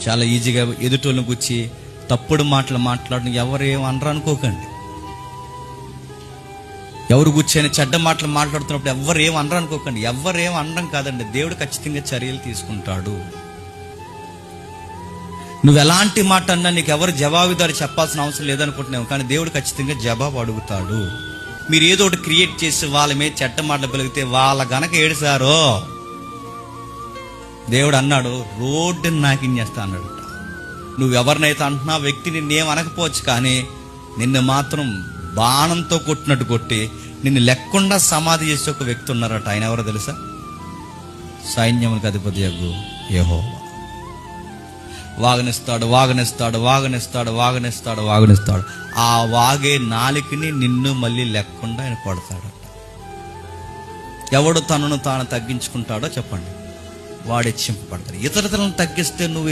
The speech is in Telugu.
చాలా ఈజీగా ఎదుటోళ్ళని కూర్చి తప్పుడు మాటలు మాట్లాడడం ఎవరేం అనరు అనుకోకండి. ఎవరు కూర్చొని చెడ్డ మాటలు మాట్లాడుతున్నప్పుడు ఎవరేం అనరు అనుకోకండి. ఎవరేం అనడం కాదండి, దేవుడు ఖచ్చితంగా చర్యలు తీసుకుంటాడు. నువ్వు ఎలాంటి మాట అన్నా నీకు ఎవరు జవాబుదారి చెప్పాల్సిన అవసరం లేదనుకుంటున్నావు, కానీ దేవుడు ఖచ్చితంగా జవాబు అడుగుతాడు. మీరు ఏదో ఒకటి క్రియేట్ చేసి వాళ్ళ మీద చెడ్డ మాటలు పలికితే వాళ్ళ గనక ఏడుసారో దేవుడు అన్నాడు, రోడ్డుని నాకించేస్తా అన్నాడు. నువ్వు ఎవరినైతే అంటున్నా వ్యక్తి నిన్నేం అనకపోవచ్చు, కానీ నిన్ను మాత్రం బాణంతో కొట్టినట్టు కొట్టి నిన్ను లేకుండా సమాధి చేసే ఒక వ్యక్తి ఉన్నారట. ఆయన ఎవరో తెలుసా? సైన్యములకు అధిపతి యెహోవా. యెహోవా వాగనిస్తాడు, వాగనిస్తాడు, వాగనిస్తాడు, వాగనిస్తాడు, వాగనిస్తాడు. ఆ వాగే నాలికని నిన్ను మళ్ళీ లేకుండా ఆయన కొడతాడట. ఎవడు తనను తాను తగ్గించుకుంటాడో చెప్పండి, వాడు హెచ్చింపబడతాడు. ఇతరులను తగ్గిస్తే నువ్వు